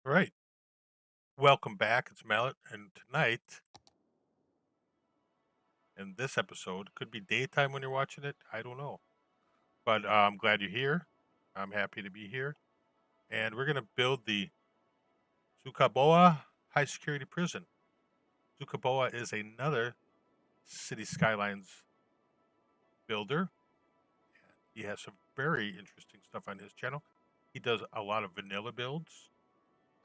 All right. Welcome back. It's Mallet. And tonight, in this episode, could be daytime when you're watching it. I don't know. But I'm glad you're here. I'm happy to be here. And we're going to build the Xucaboa High Security Prison. Xucaboa is another City Skylines builder. He has some very interesting stuff on his channel. He does a lot of vanilla builds.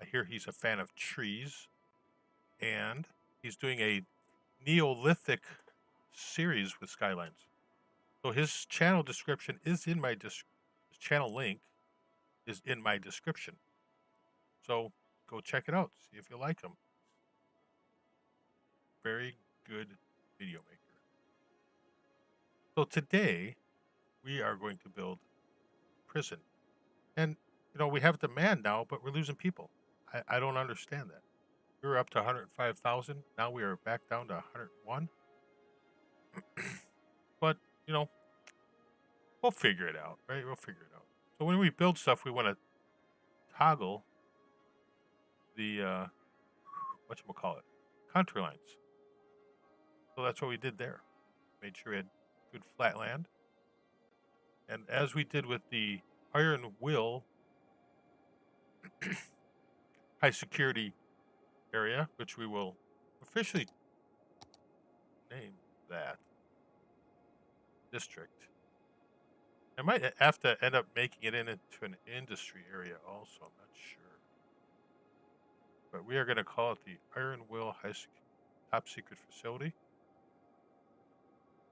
I hear he's a fan of trees. And he's doing a Neolithic series with Skylines. So his channel description is in my his channel link is in my description. So go check it out. See if you like him. Very good video maker. So today we are going to build prison. And we have demand now, but we're losing people. I don't understand that. We were up to 105,000. Now we are back down to 101. But, we'll figure it out, right? We'll figure it out. So when we build stuff, we want to toggle the whatchamacallit, contour lines. So that's what we did there. Made sure we had good flat land. And as we did with the Iron Will high security area, which we will officially name that district. I might have to end up making it into an industry area also. I'm not sure. But we are going to call it the Iron Will Top Secret Facility.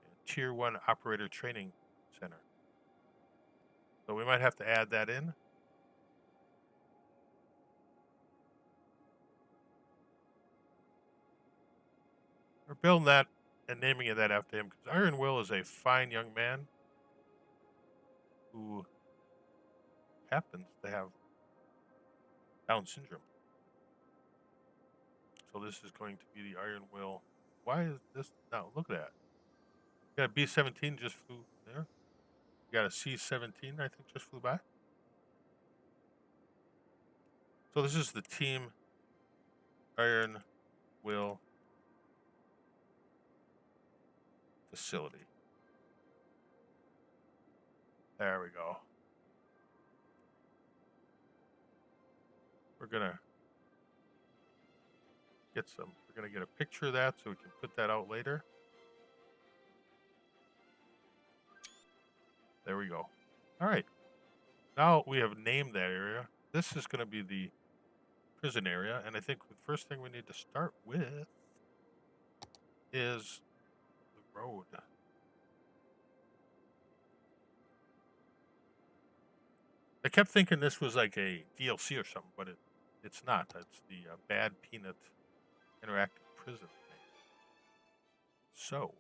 And Tier 1 Operator Training Center. So we might have to add that in. We're building that and naming it that after him because Iron Will is a fine young man who happens to have Down syndrome. So this is going to be the Iron Will. Why is this? Now, look at that. You got a B-17 just flew there. You got a C-17, I think, just flew by. So this is the Team Iron Will facility. There we go. We're going to get a picture of that so we can put that out later. There we go. All right. Now we have named that area. This is going to be the prison area. And I think the first thing we need to start with is the road. I kept thinking this was like a DLC or something, but it's not. It's the Bad Peanut Interactive Prison thing. So,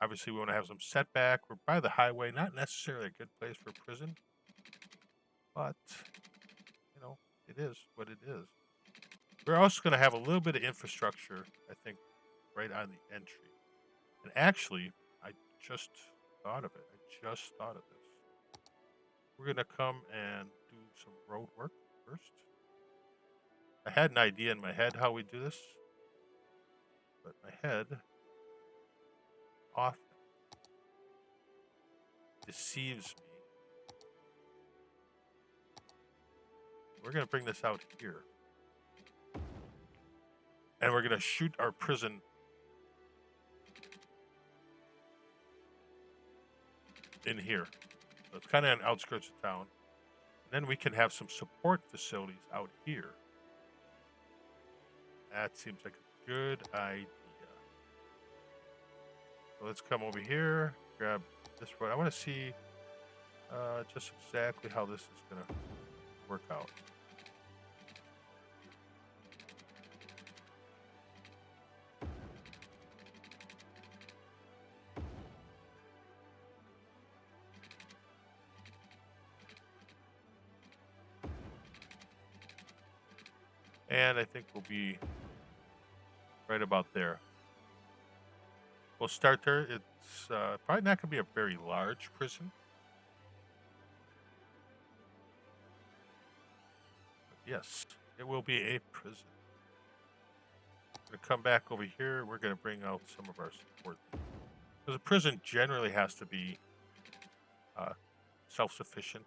obviously we want to have some setback. We're by the highway, not necessarily a good place for prison, but, it is what it is. We're also going to have a little bit of infrastructure, I think, right on the entry. And actually, I just thought of it. This. We're going to come and do some road work first. I had an idea in my head how we do this, but my head often deceives me. We're going to bring this out here. And we're going to shoot our prison in here. So it's kind of on the outskirts of town. And then we can have some support facilities out here. That seems like a good idea. So let's come over here, grab this road. I want to see just exactly how this is going to work out. And I think we'll be right about there. We'll start there. It's probably not going to be a very large prison. Yes, it will be a prison. We're going to come back over here. We're going to bring out some of our support. Because a prison generally has to be self-sufficient.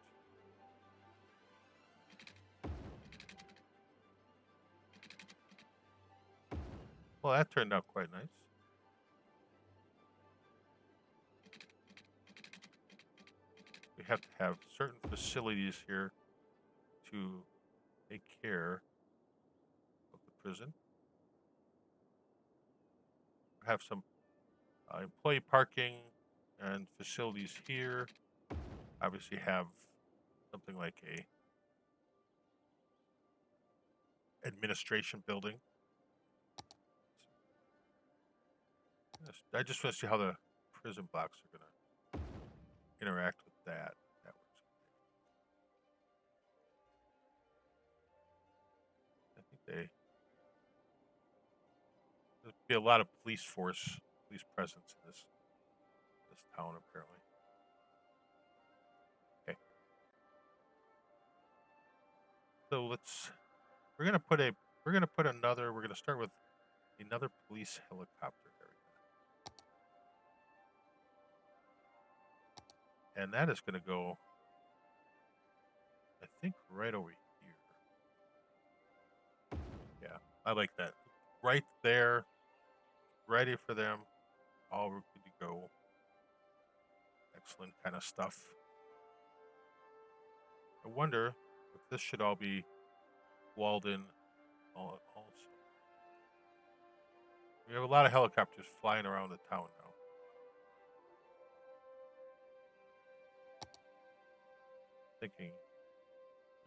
Well, that turned out quite nice. We have to have certain facilities here to take care of the prison. Have some employee parking and facilities here. Obviously have something like a administration building. I just want to see how the prison blocks are going to interact with that. That works. I think there'll be a lot of police presence in this town apparently. Okay. So we're gonna start with another police helicopter area. And that is gonna go, I think, right over here. Yeah, I like that. Right there, ready for them. All good to go. Excellent kind of stuff. I wonder if this should all be walled in also. We have a lot of helicopters flying around the town now. Thinking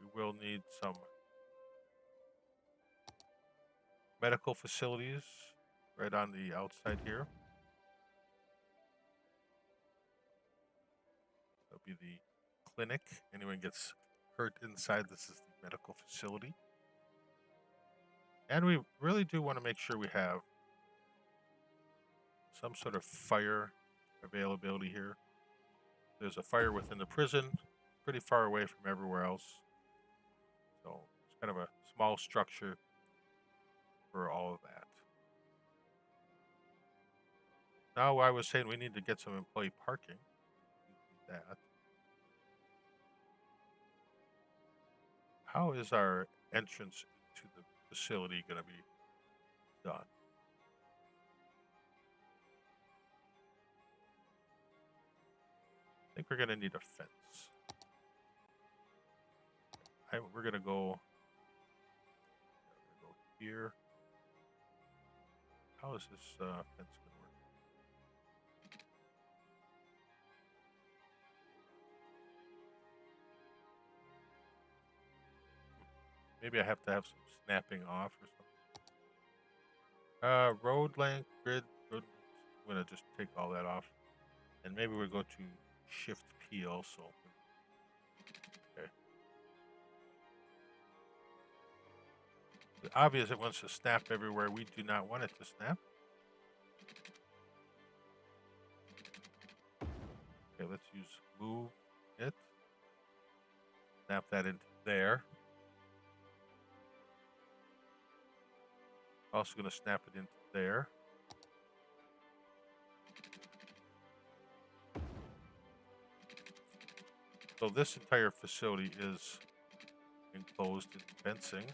we will need some medical facilities right on the outside here. That'll be the clinic. Anyone gets hurt inside, this is the medical facility. And we really do want to make sure we have some sort of fire availability here. There's a fire within the prison, pretty far away from everywhere else. So it's kind of a small structure for all of that. Now I was saying we need to get some employee parking. We need that. How is our entrance to the facility going to be done? I think we're going to need a fence. We're going to go here. How is this fence going to work? Maybe I have to have some snapping off or something. Road length, grid. I'm going to just take all that off. And maybe we'll go to Shift P also. Okay. It's obvious it wants to snap everywhere. We do not want it to snap. Okay, let's use move it. Snap that into there. Also going to snap it into there. So this entire facility is enclosed in fencing.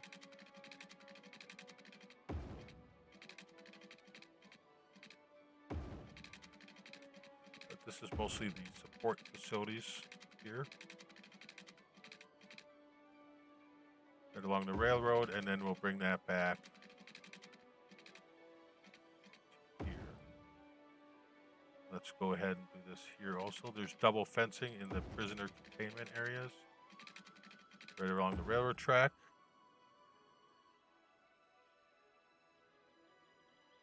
But this is mostly the support facilities here. Right along the railroad, and then we'll bring that back here. Let's go ahead and do this here also. There's double fencing in the prisoner containment areas. Right along the railroad track.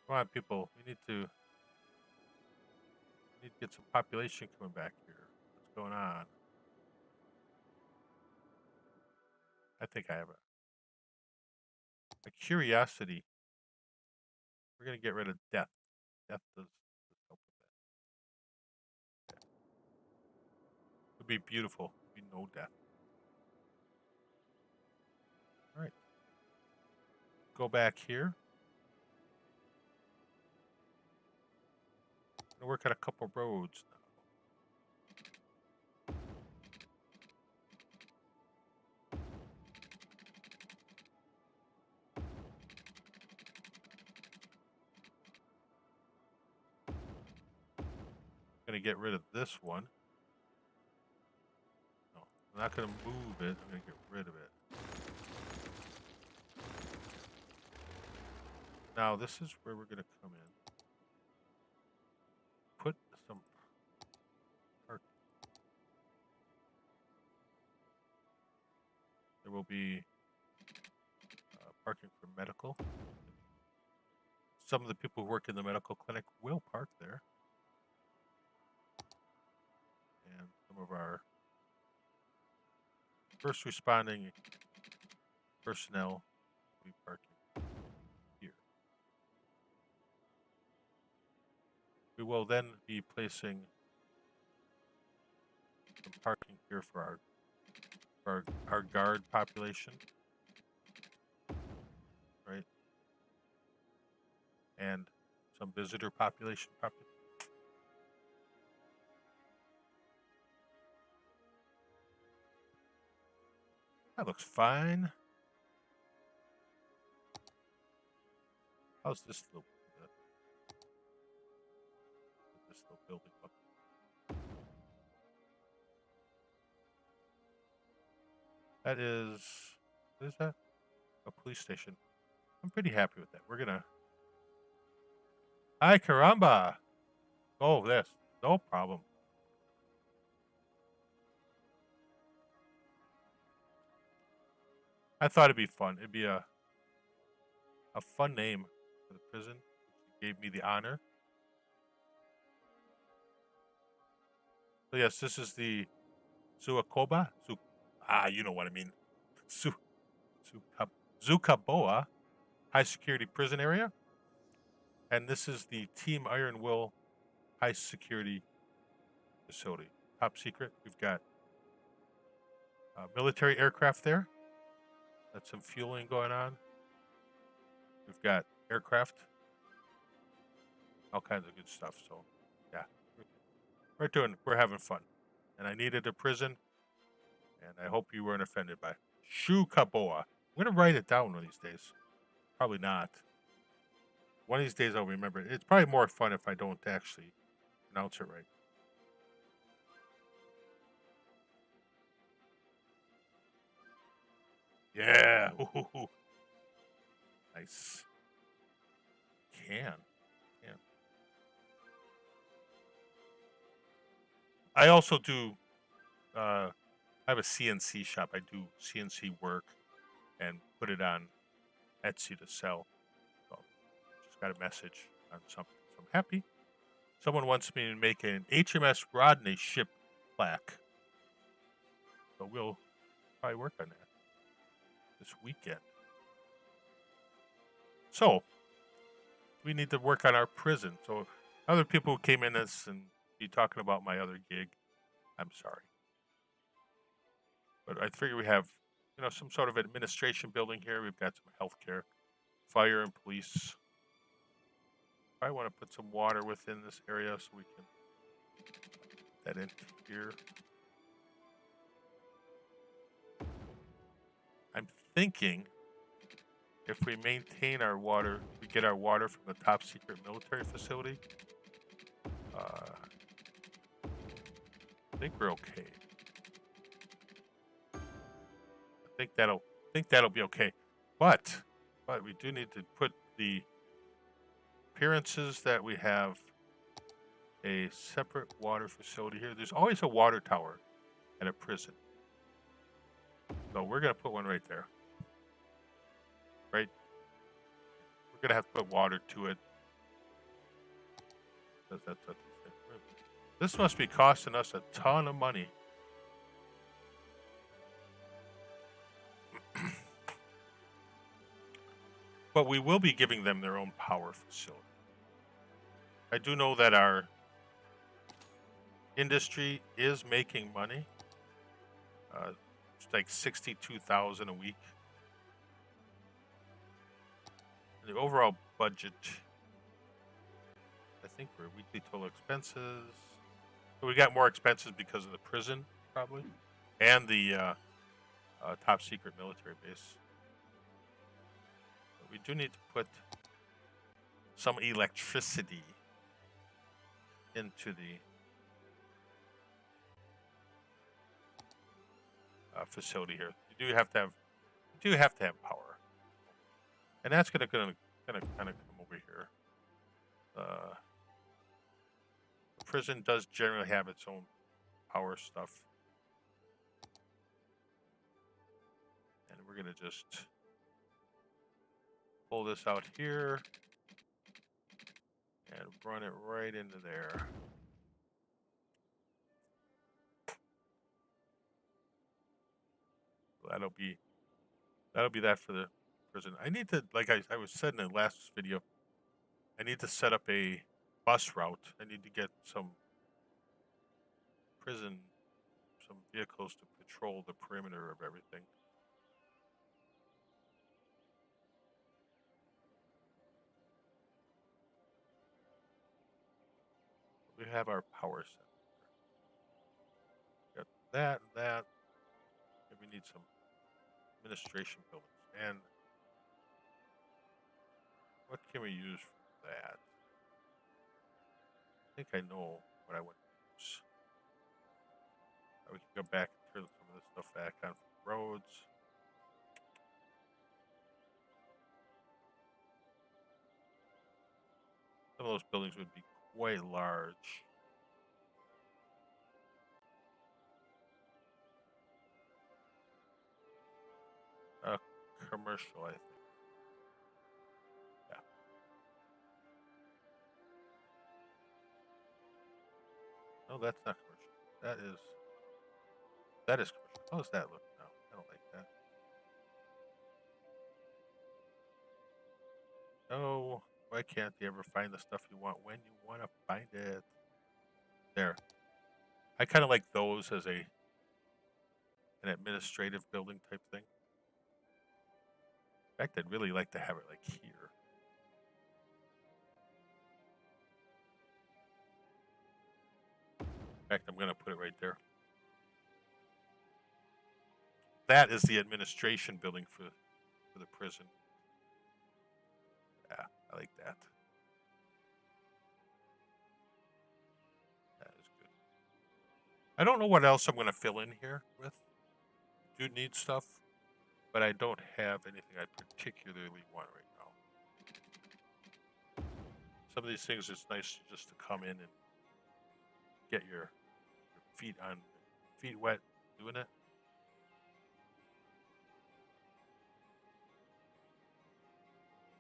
Come on, people. We need to get some population coming back here. What's going on? I think I have a curiosity. We're going to get rid of death. Death does help with that. Okay. It would be beautiful. It would be no death. All right. go back here. I'm gonna work on a couple roads now. I'm gonna get rid of this one. No, I'm not gonna move it. I'm gonna get rid of it. Now this is where we're gonna come in. Put some parking. There will be parking for medical. Some of the people who work in the medical clinic will park there. And some of our first responding personnel will be parking here. We will then be placing some parking here for our guard population, right? And some visitor population. That looks fine. How's this little building up? That is, what is that? A police station. I'm pretty happy with that. We're gonna. Hi, caramba! Oh, this. No problem. I thought it'd be fun. It'd be a fun name for the prison. She gave me the honor. So yes, this is the Xucaboa. You know what I mean. Xucaboa high security prison area. And this is the Team Iron Will high security facility. Top secret. We've got military aircraft there. That's some fueling going on. We've got aircraft. All kinds of good stuff. So, yeah. We're having fun. And I needed a prison. And I hope you weren't offended by Xucaboa. I'm going to write it down one of these days. Probably not. One of these days I'll remember it. It's probably more fun if I don't actually pronounce it right. Yeah. Ooh. Nice. Can. I also do, I have a CNC shop. I do CNC work and put it on Etsy to sell. So just got a message on something. So I'm happy. Someone wants me to make an HMS Rodney ship plaque. So we'll probably work on that this weekend. So we need to work on our prison. So other people who came in this and be talking about my other gig, I'm sorry. But I figure we have, some sort of administration building here. We've got some healthcare, fire and police. I want to put some water within this area so we can put that in here. I'm thinking if we maintain our water, we get our water from the top secret military facility. I think we're okay. I think that'll be okay. But we do need to put the appearances that we have a separate water facility here. There's always a water tower at a prison. So we're going to put one right there. Right? We're going to have to put water to it. This must be costing us a ton of money. But we will be giving them their own power facility. I do know that our industry is making money. It's like $62,000 a week. The overall budget, I think we're weekly total expenses. We got more expenses because of the prison, probably, and the top secret military base. But we do need to put some electricity into the facility here. You do have to have power, and that's gonna kind of come over here. The prison does generally have its own power stuff, and we're gonna just pull this out here and run it right into there. So that'll be that for the prison. I need to, like I was said in the last video, I need to set up a bus route. I need to get some vehicles to patrol the perimeter of everything. We have our power set. Got that and that. And we need some administration buildings. And what can we use for that? I think I know what I want to use. We can go back and turn some of this stuff back on for roads. Some of those buildings would be quite large. Commercial, I think. Yeah. No, that's not commercial. That is commercial. How does that look now? I don't like that. No, why can't you ever find the stuff you want when you want to find it? There. I kind of like those as an administrative building type thing. In fact, I'd really like to have it like here. In fact, I'm going to put it right there. That is the administration building for the prison. Yeah, I like that. That is good. I don't know what else I'm going to fill in here with. I do need stuff, but I don't have anything I particularly want right now. Some of these things, it's nice just to come in and get your feet wet doing it.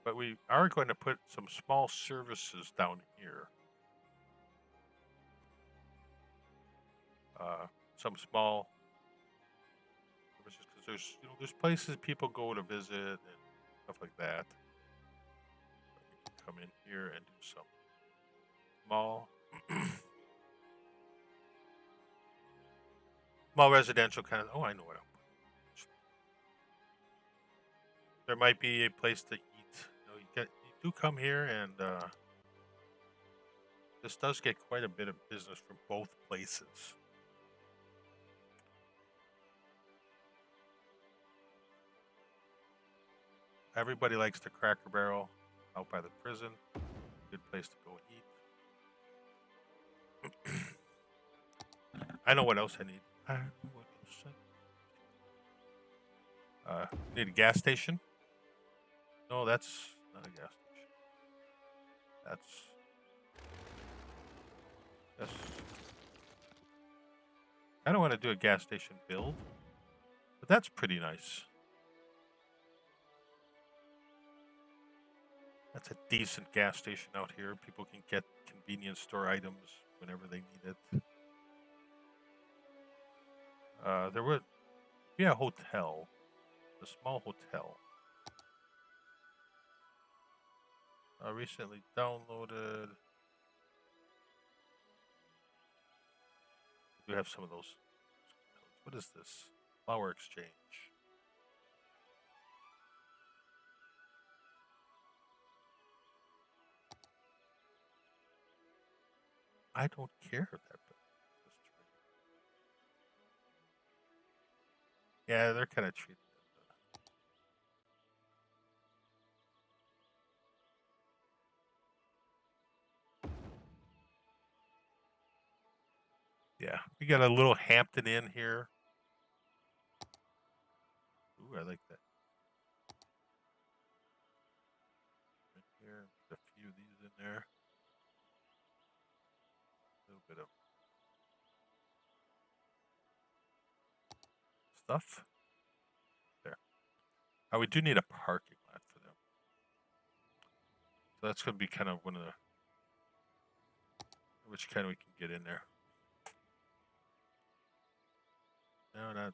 But we are going to put some small services down here. Some small services, because there's places people go to visit and stuff like that. We can come in here and do some small residential kind of. Oh, I know what I'll put. There might be a place to eat. You do come here, and this does get quite a bit of business from both places. Everybody likes the Cracker Barrel out by the prison. Good place to go eat. I know what else I need. Need a gas station? No, that's not a gas station. That's. I don't want to do a gas station build, but that's pretty nice. That's a decent gas station out here. People can get convenience store items whenever they need it. There would be a hotel, a small hotel. Recently downloaded. We do have some of those. What is this? Flower exchange. I don't care if that. Yeah, they're kind of treated. Yeah, we got a little Hampton Inn here. Ooh, I like that. Right here, a few of these in there. A little bit of stuff there. Oh, we do need a parking lot for them. So that's going to be kind of one of the which kind we can get in there. No, not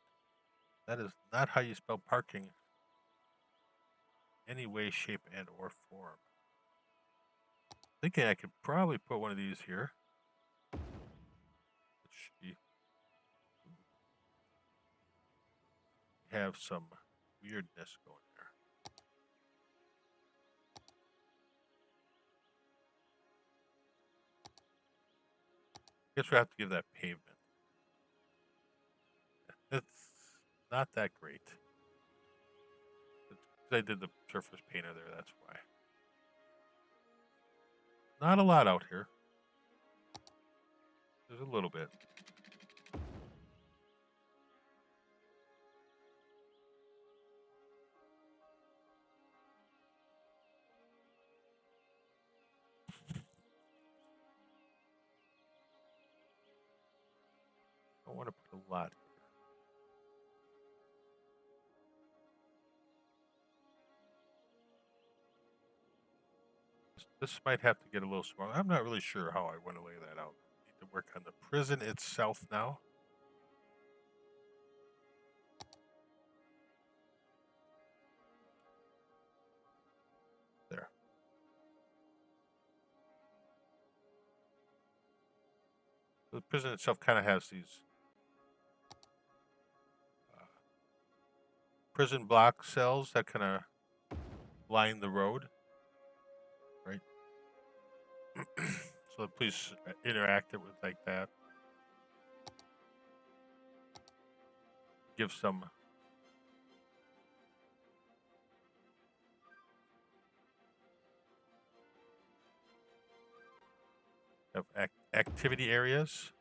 that is not how you spell parking. Any way, shape, and or form. Thinking I could probably put one of these here. It should be have some weirdness going there. Guess we have to give that pavement. It's not that great. I did the surface painter there, that's why. Not a lot out here. There's a little bit. I want to put a lot here. This might have to get a little smaller. I'm not really sure how I want to lay that out. Need to work on the prison itself now. There. The prison itself kind of has these prison block cells that kind of line the road, right? So please interact it with like that. Give some of activity areas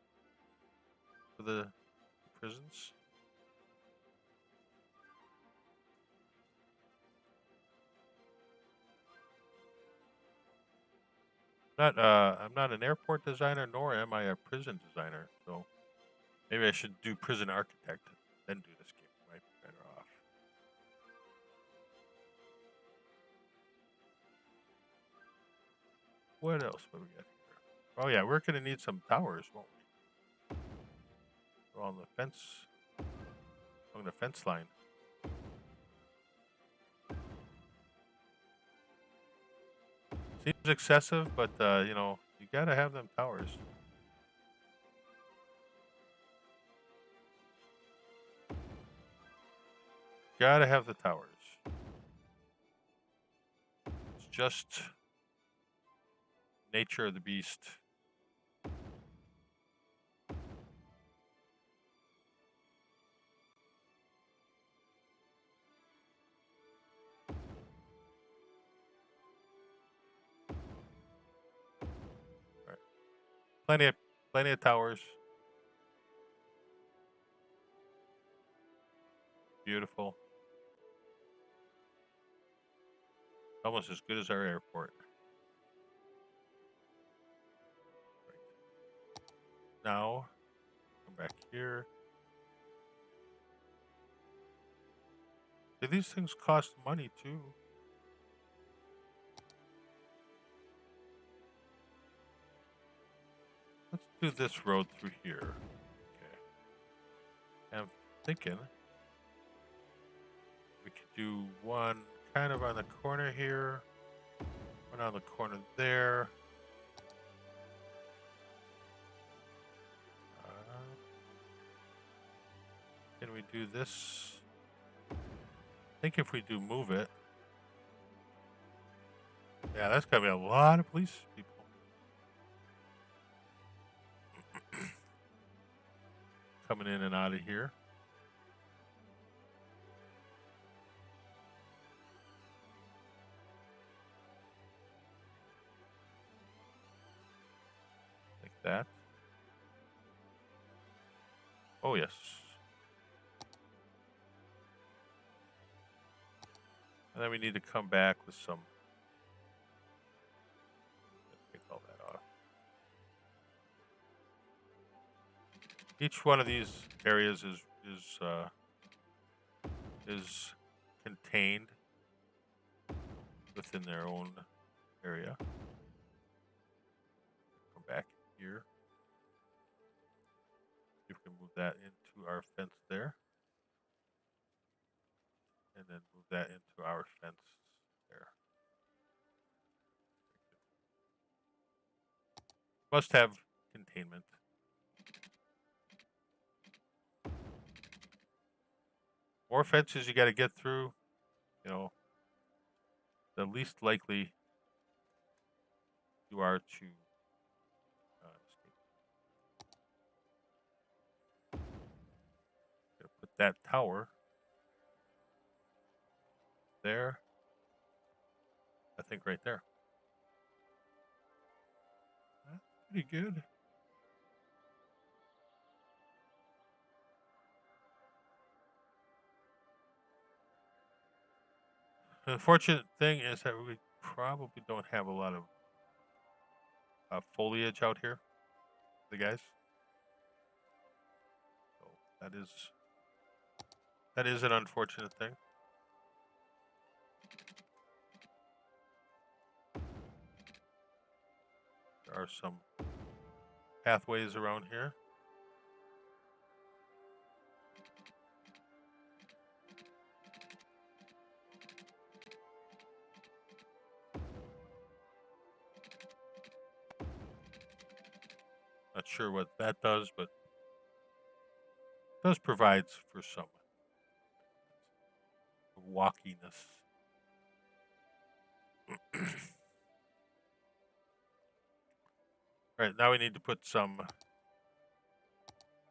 for the prisons. I'm not an airport designer, nor am I a prison designer. So maybe I should do prison architect, then do this game. Might be better off. What else? What do we got here? Oh yeah, we're gonna need some towers, won't we? On the fence, along the fence line. Seems excessive, but you know, you gotta have them towers. Gotta have the towers. It's just nature of the beast. Right. Plenty of towers. Beautiful. Almost as good as our airport. Right. Now, come back here. Do these things cost money too? Let's do this road through here. Okay. I'm thinking we could do one kind of on the corner here, one on the corner there. Can we do this? I think if we do move it. Yeah, that's gotta be a lot of police people. coming in and out of here. Like that. Oh, yes. And then we need to come back with some. Take all that off. Each one of these areas is contained within their own area. Come back here. See if we can move that into our fence there. And then move that into our fence there. Must have containment. More fences you got to get through. You know, the least likely you are to escape. Gonna put that tower there. I think right there. That's pretty good. The unfortunate thing is that we probably don't have a lot of foliage out here, the guys. So that is an unfortunate thing. There are some pathways around here. Not sure what that does, but it does provide for some walkiness. All right, now we need to put some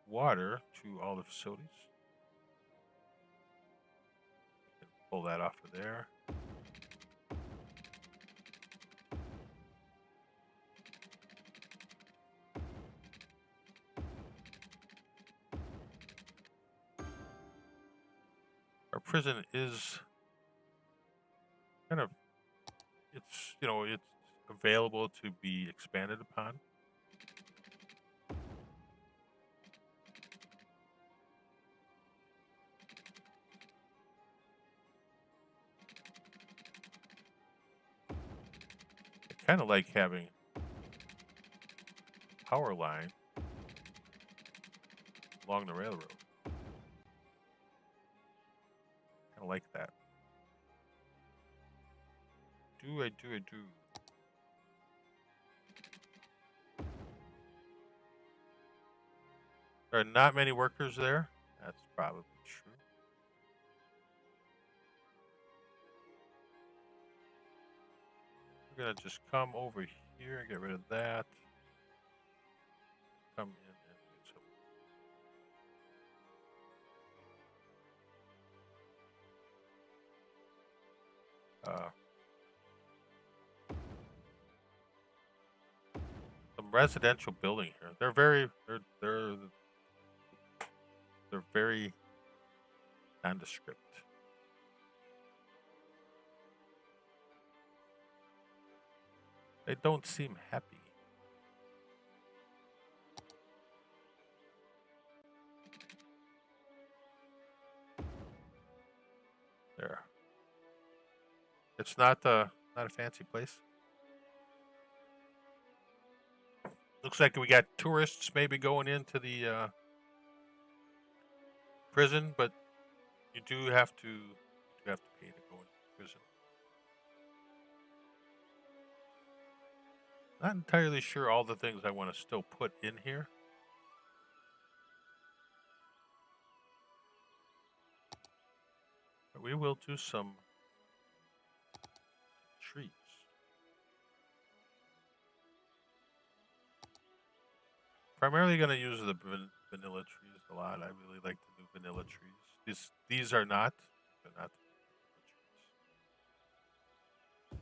water to all the facilities. We can pull that off of there. Our prison is kind of, it's available to be expanded upon. I kind of like having power line along the railroad. Kind of like that. I do. There are not many workers there. That's probably true. We're gonna just come over here and get rid of that. Come in and get some residential building here. They're very nondescript. They don't seem happy. There. It's not a fancy place. Looks like we got tourists maybe going into the prison, but you do have to pay to go into prison. Not entirely sure all the things I want to still put in here. But we will do some trees. Primarily going to use the vanilla trees, a lot. I really like the new vanilla trees. These are not. They're not the vanilla trees.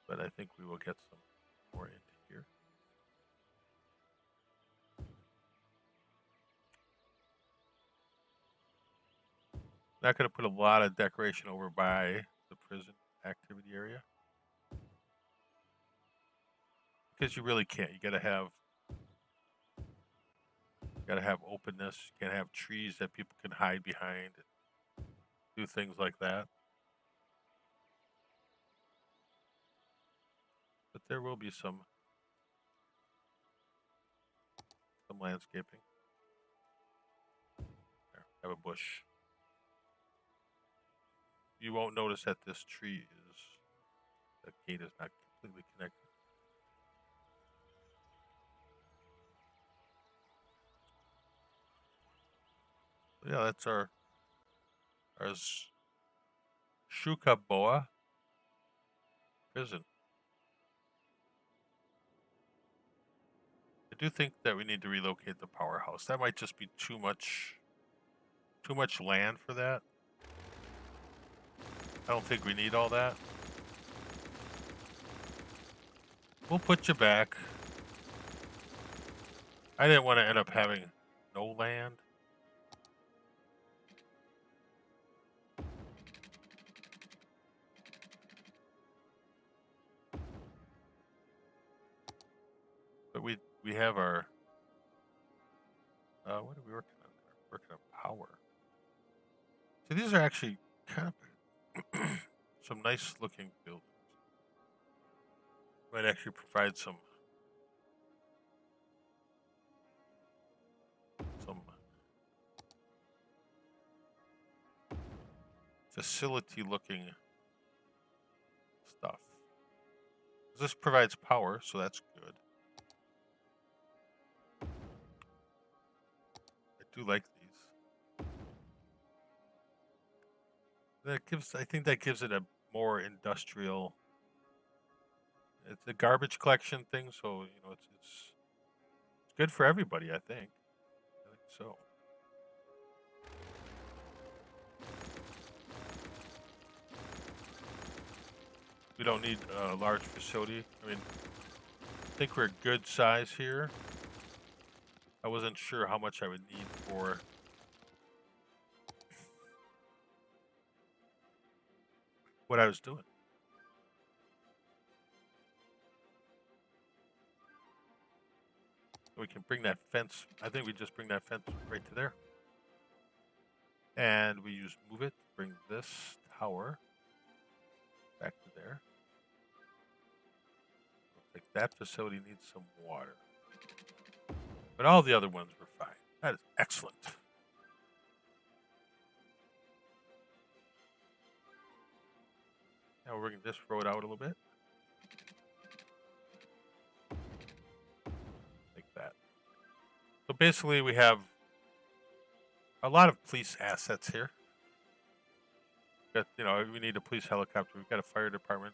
But I think we will get some more into here. Not going to put a lot of decoration over by the prison activity area. Because you really can't. You gotta have openness. You gotta have trees that people can hide behind and do things like that. But there will be some landscaping. There, have a bush. You won't notice that this tree is, the gate is not completely connected. Yeah, that's our Xucaboa prison. I do think that we need to relocate the powerhouse. That might just be too much land for that. I don't think we need all that. We'll put you back. I didn't want to end up having no land. But we have our what are we working on there? Working on power. So these are actually kind of some nice looking buildings. Might actually provide some facility looking stuff. This provides power, so that's good. I do like these. I think that gives it a more industrial. It's a garbage collection thing, so it's good for everybody. I think so. We don't need a large facility. I mean, I think we're a good size here. I wasn't sure how much I would need for what I was doing. We can bring that fence. I think we just bring that fence right to there. And we use move it, bring this tower back to there. Looks like that facility needs some water. But all the other ones were fine. That is excellent. Now we're bringing this road out a little bit. Like that. So basically we have a lot of police assets here. We need a police helicopter. We've got a fire department.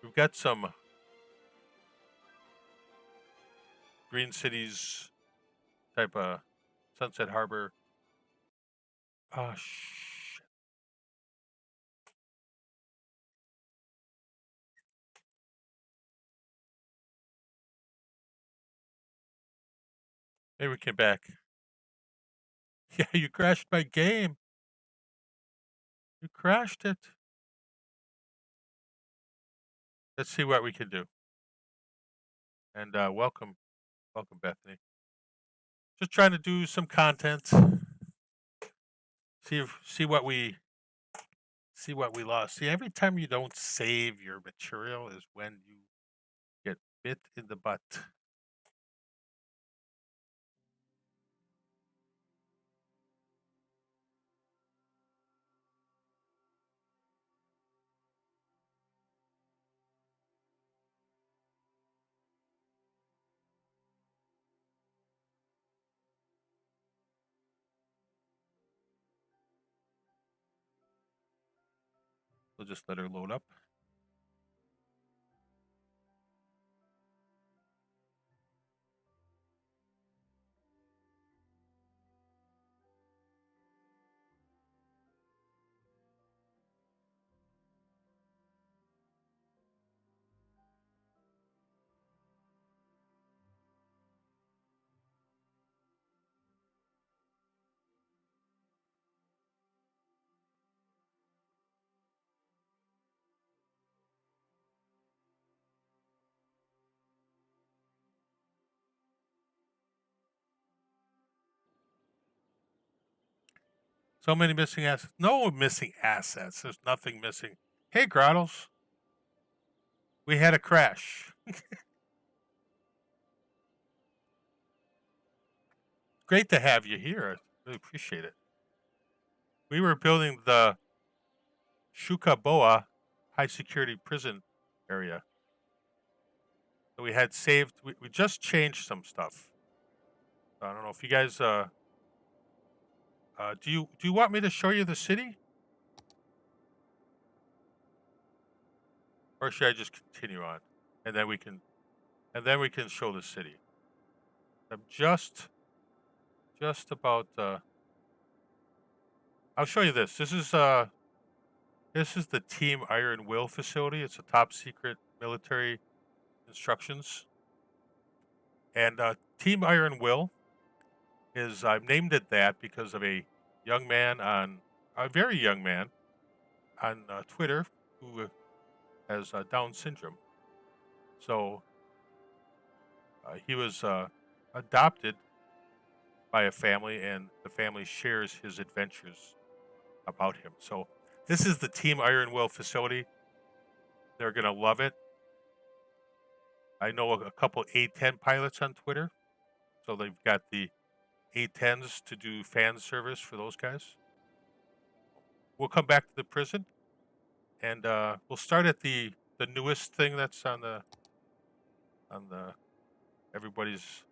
We've got some Green Cities type of Sunset Harbor. Oh, shit. Maybe we came back. Yeah, you crashed my game. You crashed it. Let's see what we can do. And welcome, Bethany. Just trying to do some content. See what we lost. See, every time you don't save your material is when you get bit in the butt. We'll just let her load up. So many missing assets. No missing assets. There's nothing missing. Hey, Grottles. We had a crash. Great to have you here. I really appreciate it. We were building the Xucaboa high security prison area. So we had saved, we just changed some stuff. I don't know if you guys, do you want me to show you the city? Or should I just continue on? And then we can show the city. I'm just about, I'll show you this. This is the Team Iron Will facility. It's a top secret military instructions. And Team Iron Will is, I've named it that because of a very young man on Twitter who has Down syndrome. So he was adopted by a family, and the family shares his adventures about him. So this is the Team Iron Will facility. They're going to love it. I know a couple A10 pilots on Twitter. So they've got the A10s to do fan service for those guys. We'll come back to the prison, and we'll start at the newest thing that's on the everybody's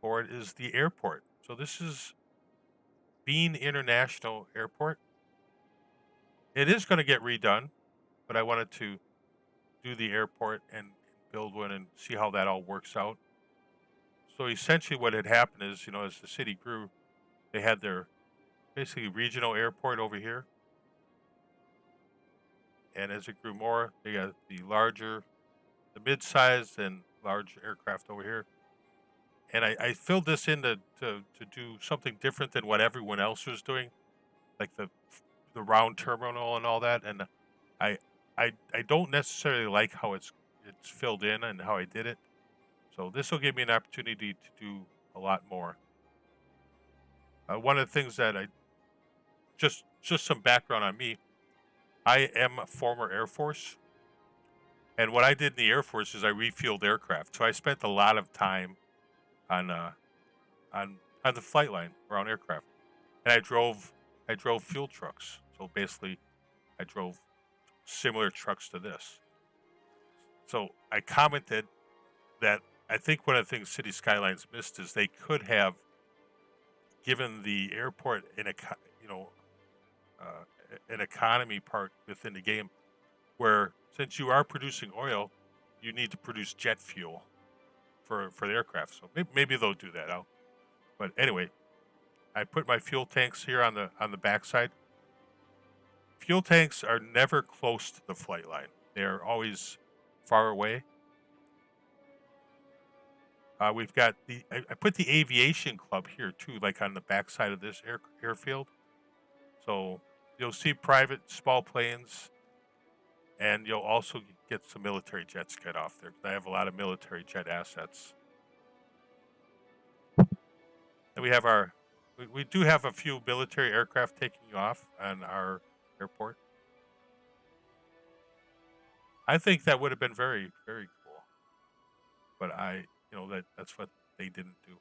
board is the airport. So this is Bean International Airport. It is going to get redone, but I wanted to do the airport and build one and see how that all works out. So essentially what had happened is, as the city grew, they had their basically regional airport over here. And as it grew more, they got the mid-sized and large aircraft over here. And I filled this in to do something different than what everyone else was doing, like the round terminal and all that. And I don't necessarily like how it's filled in and how I did it. So this will give me an opportunity to do a lot more. One of the things that just some background on me, I am a former Air Force. And what I did in the Air Force is I refueled aircraft. So I spent a lot of time on the flight line around aircraft. And I drove fuel trucks. So basically I drove similar trucks to this. So I commented that I think one of the things City Skylines missed is they could have given the airport an economy part within the game, where since you are producing oil, you need to produce jet fuel for the aircraft. So maybe they'll do that out. But anyway, I put my fuel tanks here on the backside. Fuel tanks are never close to the flight line. They're always far away. We've got I put the aviation club here too, like on the backside of this airfield. So you'll see private small planes, and you'll also get some military jets get off there. I have a lot of military jet assets. And we have we do have a few military aircraft taking off on our airport. I think that would have been very, very cool. But that's what they didn't do.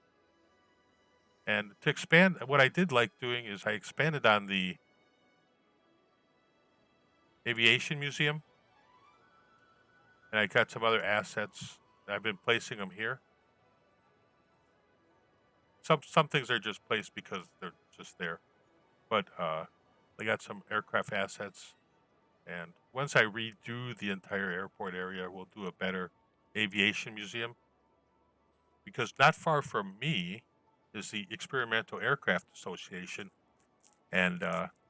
And to expand, what I did like doing is I expanded on the aviation museum, and I got some other assets. I've been placing them here. Some things are just placed because they're just there, but I got some aircraft assets. And once I redo the entire airport area, we'll do a better aviation museum. Because not far from me is the Experimental Aircraft Association, and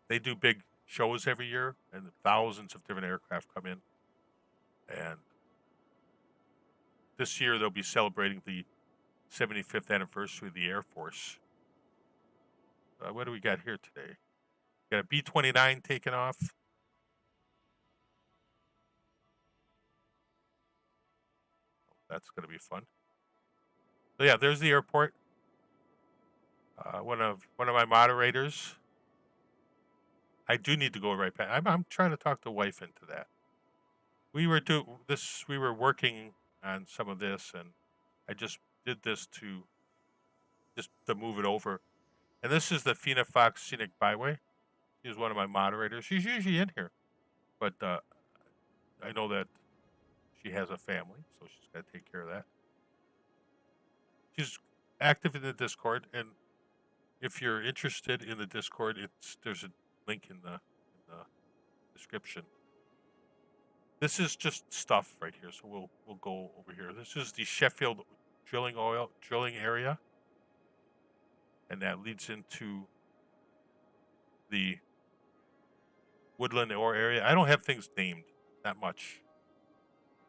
they do big shows every year, and thousands of different aircraft come in. And this year they'll be celebrating the 75th anniversary of the Air Force. What do we got here today? Got a B-29 taking off. That's going to be fun. So yeah, there's the airport. One of my moderators I do need to go right back. I'm trying to talk the wife into that. We were working on some of this, and I just did this to move it over. And this is the Fina Fox Scenic Byway. She's one of my moderators. She's usually in here, but I know that she has a family, so she's got to take care of that. She's active in the Discord, and if you're interested in the Discord, there's a link in the description. This is just stuff right here, so we'll go over here. This is the Sheffield drilling area, and that leads into the woodland ore area. I don't have things named that much,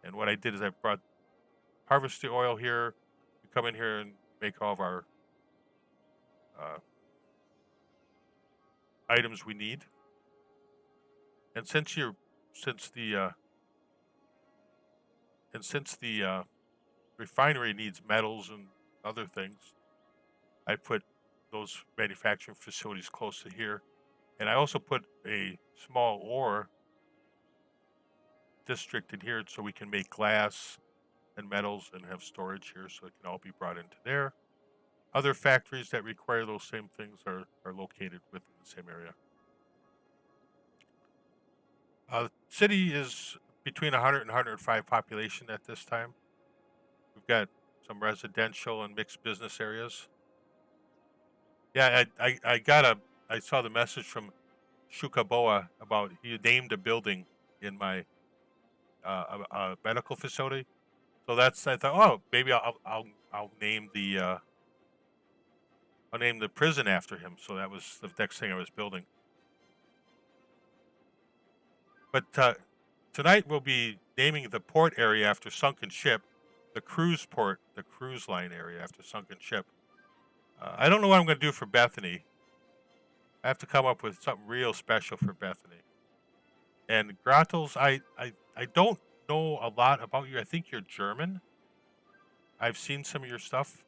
and what I did is I brought harvest the oil here. We come in here and make all of our items we need. And since the refinery needs metals and other things, I put those manufacturing facilities close to here. And I also put a small ore district in here so we can make glass and metals and have storage here so it can all be brought into there. Other factories that require those same things are located within the same area. The city is between 100 and 105 population at this time. We've got some residential and mixed business areas. Yeah, I saw the message from Xucaboa about he named a building in my a medical facility. So I thought, oh, maybe I'll name the prison after him. So that was the next thing I was building. But tonight we'll be naming the port area after sunken ship, the cruise port, the cruise line area after sunken ship. I don't know what I'm going to do for Bethany. I have to come up with something real special for Bethany. And Grattles, I don't know a lot about you. I think you're German. I've seen some of your stuff.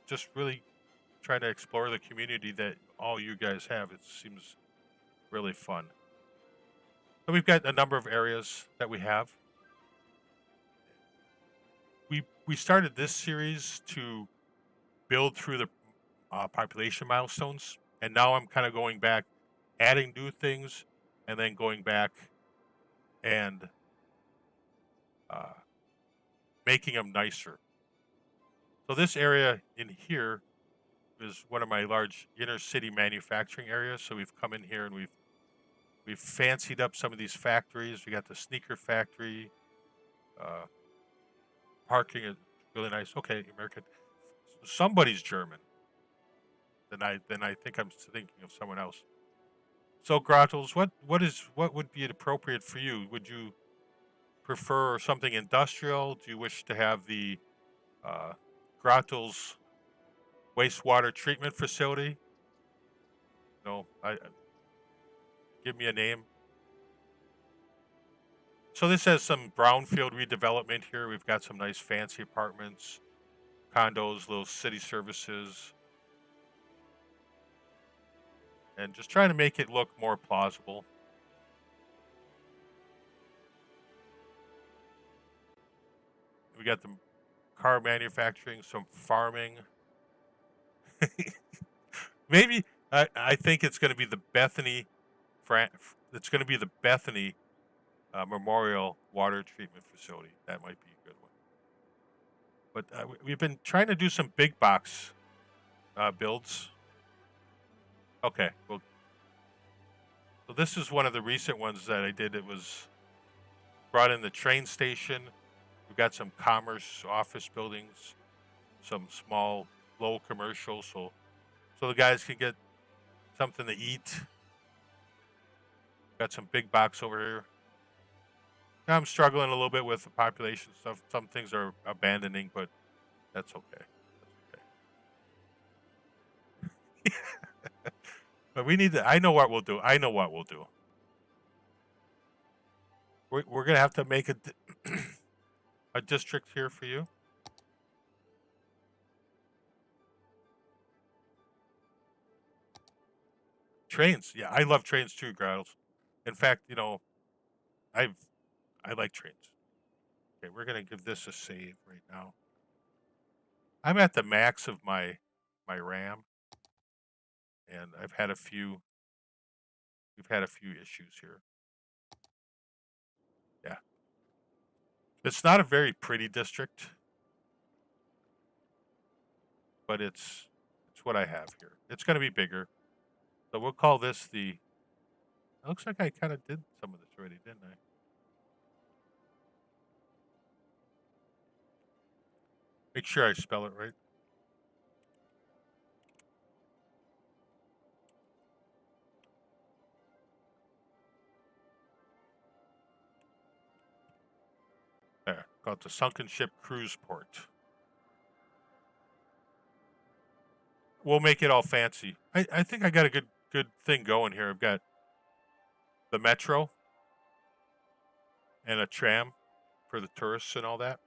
Just really trying to explore the community that all you guys have. It seems really fun. So we've got a number of areas that we have. We started this series to build through the population milestones, and now I'm kind of going back, adding new things, and then going back and making them nicer. So this area in here is one of my large inner city manufacturing areas. So we've come in here and we've fancied up some of these factories. We got the sneaker factory. Parking is really nice. Okay, American. Somebody's German. Then I think I'm thinking of someone else. So Grottles, what would be appropriate for you? Would you prefer something industrial? Do you wish to have the Grottles wastewater treatment facility? No, give me a name. So this has some brownfield redevelopment here. We've got some nice fancy apartments, condos, little city services, and just trying to make it look more plausible. We got the car manufacturing, some farming. Maybe I think it's going to be the Bethany. It's going to be the Bethany Memorial Water Treatment Facility. That might be a good one. But we've been trying to do some big box builds. Okay, well, so this is one of the recent ones that I did. It was brought in the train station. We've got some commerce office buildings, some small, low commercial, so the guys can get something to eat. Got some big box over here. I'm struggling a little bit with the population stuff. Some things are abandoning, but that's okay. That's okay. But we need to. I know what we'll do. We're gonna have to make a district here for you. Trains. Yeah, I love trains too, Grouse. In fact, I like trains. Okay, we're gonna give this a save right now. I'm at the max of my RAM, and we've had a few issues here. Yeah. It's not a very pretty district, but it's what I have here. It's going to be bigger. So we'll call this the... It looks like I kind of did some of this already, didn't I? Make sure I spell it right. There. Call it the Sunken Ship Cruise Port. We'll make it all fancy. I think I got a good thing going here. I've got the metro and a tram for the tourists and all that.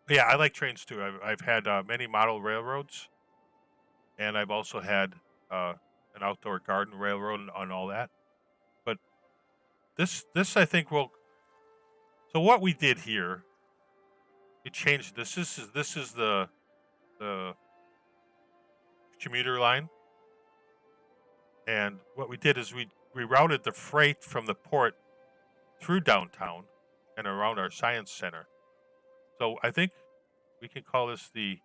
Yeah, I like trains too. I've had many model railroads, and I've also had an outdoor garden railroad and all that. But this I think will... So what we did here, we changed this. This is the commuter line, and what we did is we routed the freight from the port through downtown and around our science center. So I think we can call this the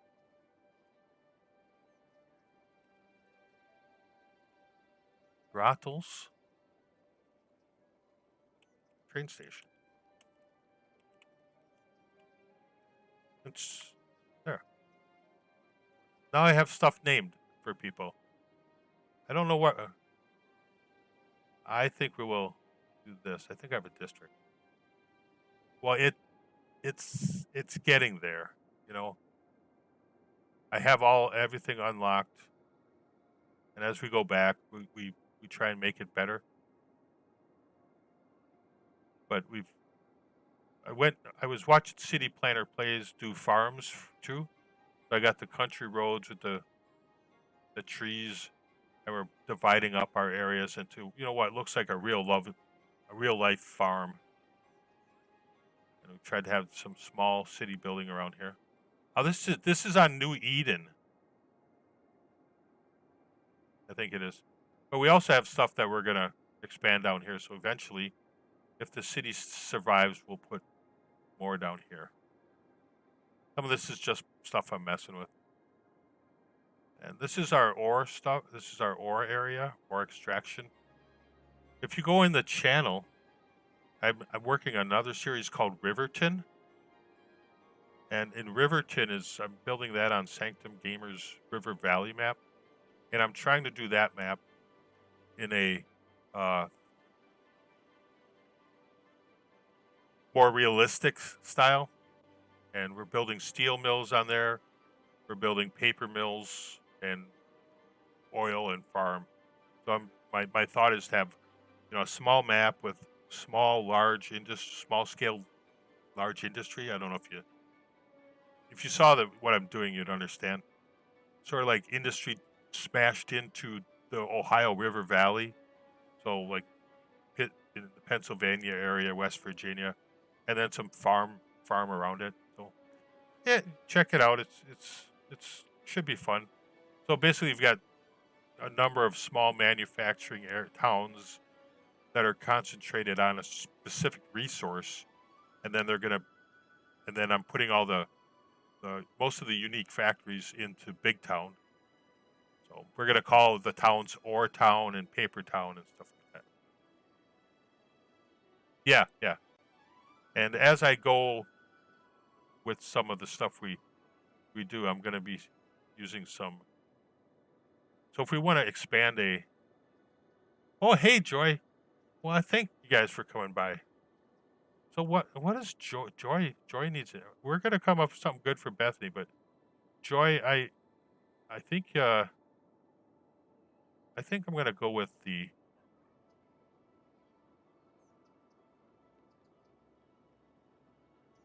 Grottles train station. It's there. Now I have stuff named for people. I don't know what... I think we will do this. I think I have a district. Well, it's getting there, I have everything unlocked, and as we go back, we try and make it better. But I was watching City Planner Plays do farms too. So I got the country roads with the trees, and we're dividing up our areas into what looks like a real life farm. And we tried to have some small city building around here. Oh, this is on New Eden. I think it is. But we also have stuff that we're gonna expand down here. So eventually, if the city survives, we'll put more down here. Some of this is just stuff I'm messing with. And this is our ore stuff. This is our ore area, ore extraction. If you go in the channel, I'm working on another series called Riverton. And in Riverton I'm building that on Sanctum Gamer's River Valley map. And I'm trying to do that map in a more realistic style. And we're building steel mills on there. We're building paper mills and oil and farm. So my thought is to have, a small map with small scale large industry. I don't know if you saw what I'm doing, you'd understand. Sort of like industry smashed into the Ohio River Valley. So like in the Pennsylvania area, West Virginia, and then some farm around it. So yeah, check it out. It's should be fun. So basically, you've got a number of small manufacturing towns that are concentrated on a specific resource, and then I'm putting all the most of the unique factories into Big Town. So we're gonna call the towns Ore Town and Paper Town and stuff like that. Yeah. And as I go with some of the stuff we do, I'm gonna be using some. So if we want to expand oh, hey, Joy. Well, I thank you guys for coming by. So what is Joy? Joy needs it. We're gonna come up with something good for Bethany, but Joy, I think I'm gonna go with the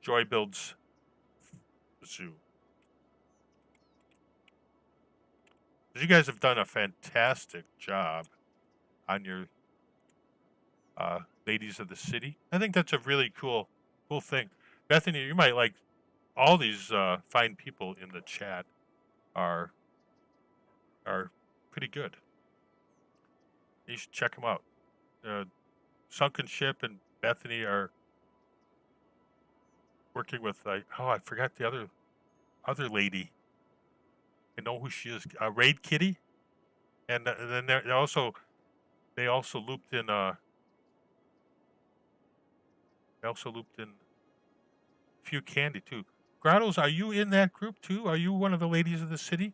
Joy Builds Zoo. You guys have done a fantastic job on your ladies of the city. I think that's a really cool thing. Bethany, you might like all these fine people in the chat are pretty good. You should check them out. Sunken Ship and Bethany are working with like, oh, I forgot the other lady. I know who she is. Raid Kitty, and then they also looped in Few Candy too. Grottos, are you in that group too? Are you one of the ladies of the city?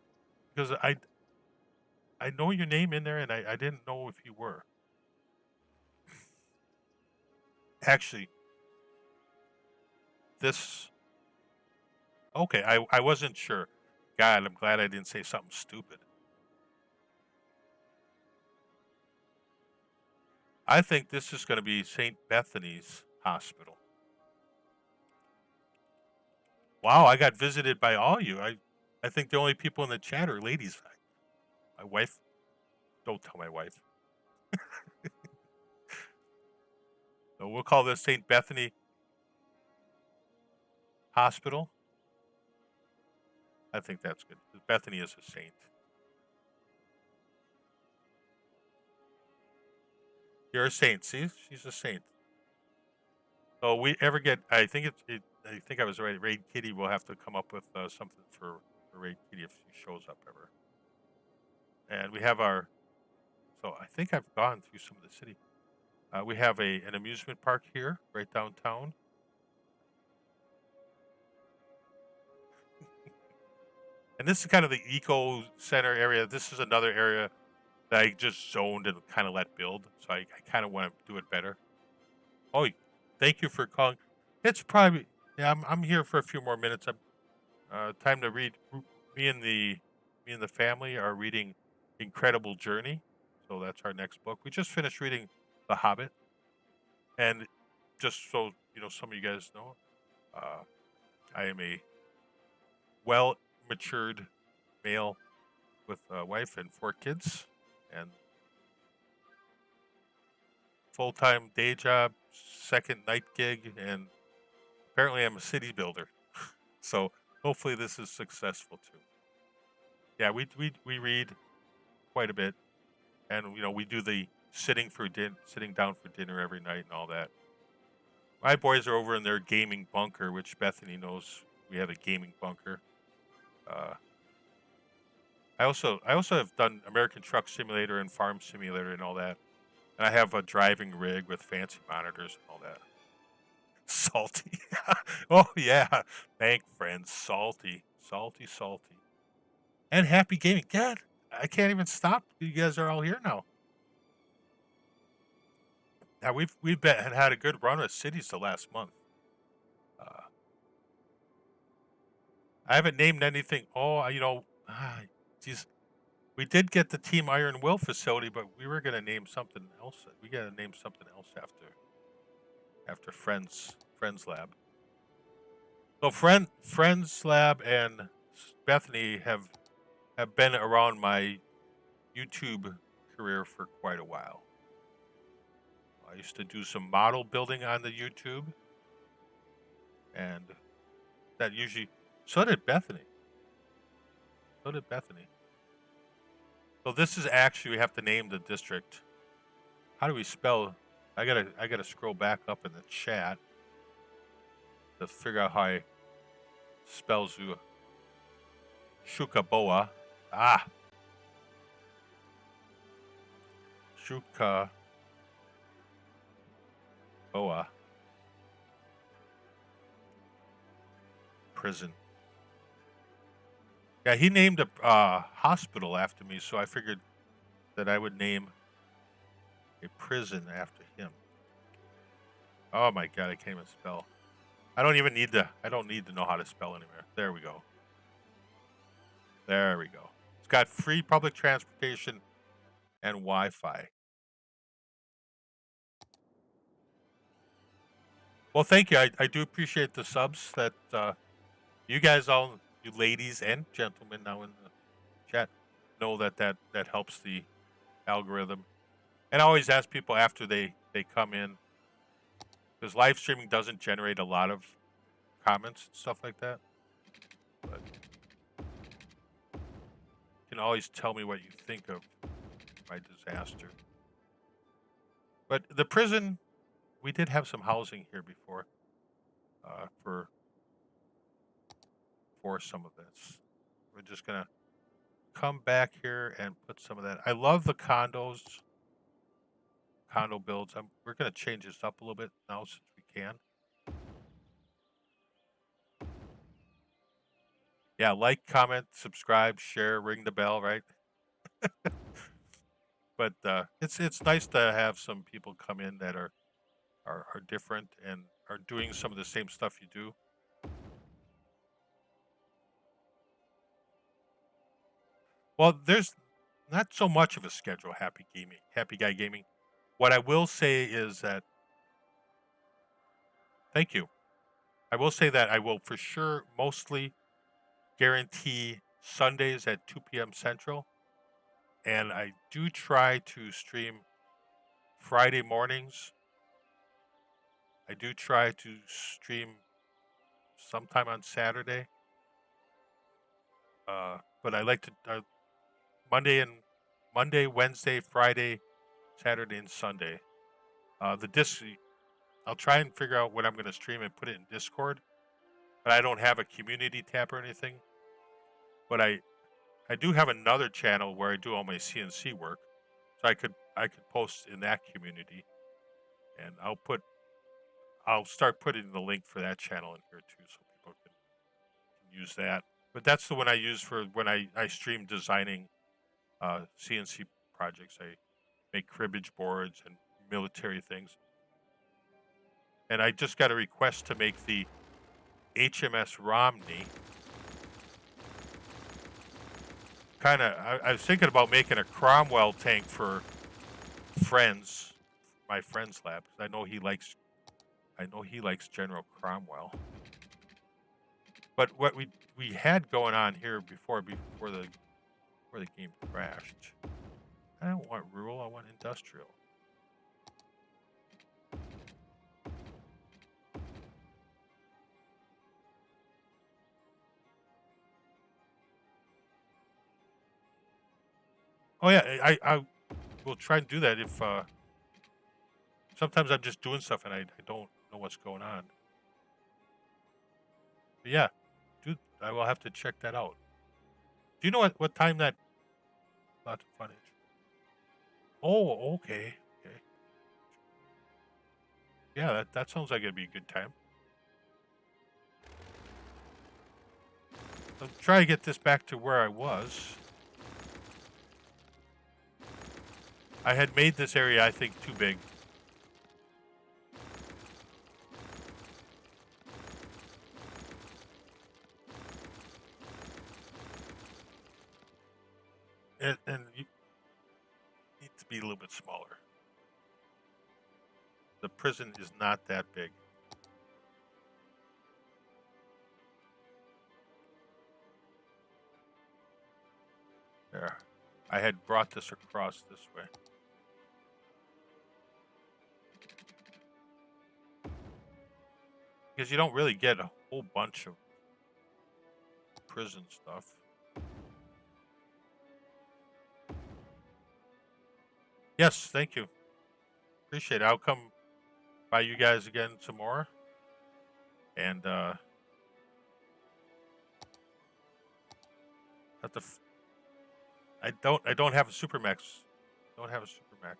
Because I know your name in there, and I didn't know if you were. Actually, this... Okay, I wasn't sure. God, I'm glad I didn't say something stupid. I think this is going to be St. Bethany's Hospital. Wow, I got visited by all you. I think the only people in the chat are ladies. My wife... Don't tell my wife. So we'll call this St. Bethany Hospital. I think that's good. Bethany is a saint. You're a saint. See, she's a saint. So we ever get? I think I think I was right. Raid Kitty will have to come up with something for Raid Kitty if she shows up ever. And we have our... So I think I've gone through some of the city. We have an amusement park here, right downtown. And this is kind of the eco center area. This is another area that I just zoned and kind of let build. So I kind of want to do it better. Oh, thank you for calling. It's probably... Yeah, I'm here for a few more minutes. Time to read. Me and the family are reading Incredible Journey. So that's our next book. We just finished reading The Hobbit. And just so you know, some of you guys know, I am a well-matured male with a wife and 4 kids, and full-time day job, second night gig, and apparently I'm a city builder. So hopefully this is successful too. Yeah, we read quite a bit, and you know, we do the sitting down for dinner every night and all that. My boys are over in their gaming bunker, which Bethany knows we have a gaming bunker. I also have done American Truck Simulator and Farm Simulator and all that, and I have a driving rig with fancy monitors and all that. Salty. Oh yeah, bank friends, salty. And happy gaming. God, I can't even stop. You guys are all here now. Now we've had a good run with cities the last month. I haven't named anything. Oh, you know, geez, we did get the Team Iron Will facility, but we were gonna name something else. We gotta name something else after Friends Lab. So Friends Lab and Bethany have been around my YouTube career for quite a while. I used to do some model building on the YouTube, and that usually... So did Bethany. So this is actually... We have to name the district. How do we spell... I gotta scroll back up in the chat to figure out how I spell Xucaboa. Xucaboa. Prison. Yeah, he named a hospital after me, so I figured that I would name a prison after him. Oh my God, I can't even spell. I don't need to know how to spell anymore. There we go. It's got free public transportation and Wi-Fi. Well, thank you. I do appreciate the subs that you guys all, you ladies and gentlemen now in the chat. know that helps the algorithm. And I always ask people after they come in, because live streaming doesn't generate a lot of comments and stuff like that. But you can always tell me what you think of my disaster. But the prison, we did have some housing here before for some of this. We're just gonna come back here and put some of that. I love the condo builds. We're gonna change this up a little bit now since we can. Yeah, like, comment, subscribe, share, ring the bell, right? But it's nice to have some people come in that are different and are doing some of the same stuff you do. Well, there's not so much of a schedule, Happy Guy Gaming. What I will say is that, thank you. I will say that I will for sure mostly guarantee Sundays at 2 p.m. Central. And I do try to stream Friday mornings. I do try to stream sometime on Saturday. But I like to Monday, Wednesday, Friday, Saturday, and Sunday. The disc, I'll try and figure out what I'm going to stream and put it in Discord. But I don't have a community tab or anything. But I do have another channel where I do all my CNC work, so I could post in that community, and I'll start putting the link for that channel in here too, so people can use that. But that's the one I use for when I stream designing CNC projects. I make cribbage boards and military things. And I just got a request to make the HMS Romney. I was thinking about making a Cromwell tank for my friend's lab, because I know he likes General Cromwell. But what we had going on here before the game crashed. I don't want rural, I want industrial. Oh yeah, I will try and do that if sometimes I'm just doing stuff and I don't know what's going on. But yeah, dude, I will have to check that out. Do you know what time that lots of footage? Oh, okay. Yeah, that sounds like it'd be a good time. I'll try to get this back to where I was. I had made this area, I think, too big. And you need to be a little bit smaller. The prison is not that big. There. I had brought this across this way. Because you don't really get a whole bunch of prison stuff. Yes, thank you. Appreciate it. I'll come by you guys again some more. And I don't have a Supermax. Don't have a Supermax.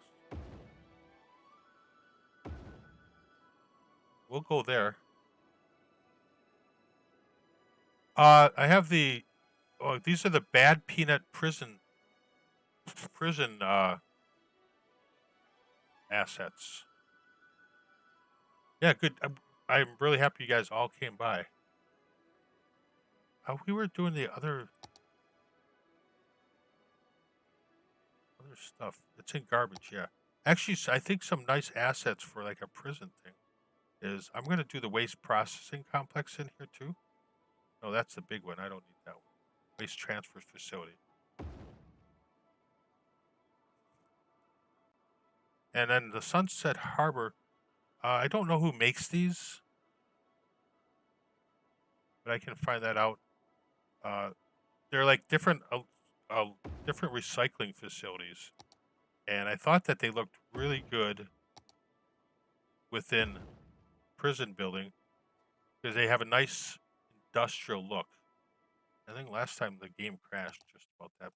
We'll go there. I have the these are the bad peanut prison assets. Yeah, good. I'm really happy you guys all came by. We were doing the other stuff. It's in garbage, yeah. Actually, I think some nice assets for like a prison thing is I'm going to do the waste processing complex in here too. No, that's the big one. I don't need that one. Waste transfer facility. And then the Sunset Harbor, I don't know who makes these, but I can find that out. They're like different recycling facilities, and I thought that they looked really good within prison building because they have a nice industrial look. I think last time the game crashed just about that point.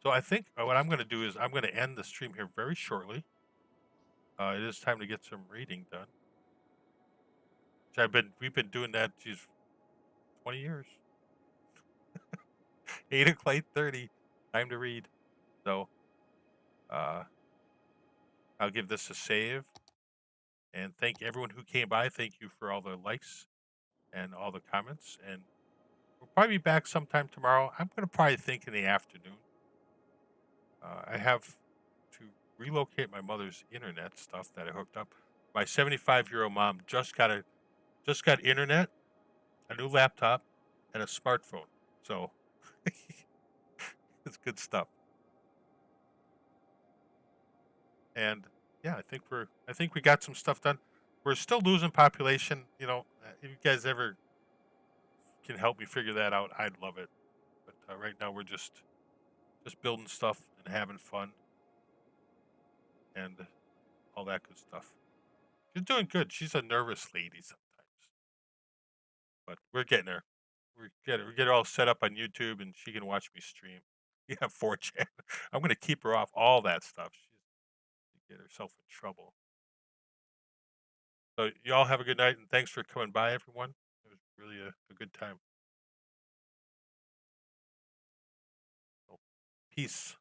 So I think what I'm going to do is I'm going to end the stream here very shortly. It is time to get some reading done. We've been doing that, geez, 20 years. 8 o'clock, 8:30, time to read. So I'll give this a save. And thank everyone who came by. Thank you for all the likes and all the comments. And we'll probably be back sometime tomorrow. I'm going to probably think in the afternoon. I have to relocate my mother's internet stuff that I hooked up. My 75-year-old mom just got internet, a new laptop, and a smartphone. So it's good stuff. And yeah, I think we got some stuff done. We're still losing population. You know, if you guys ever can help me figure that out, I'd love it. But right now we're just building stuff and having fun and all that good stuff. She's doing good. She's a nervous lady sometimes, but we're getting her. We get her all set up on YouTube, and she can watch me stream. Yeah, 4chan. I'm gonna keep her off all that stuff. She's get herself in trouble. So you all have a good night, and thanks for coming by, everyone. It was really a good time. So, peace.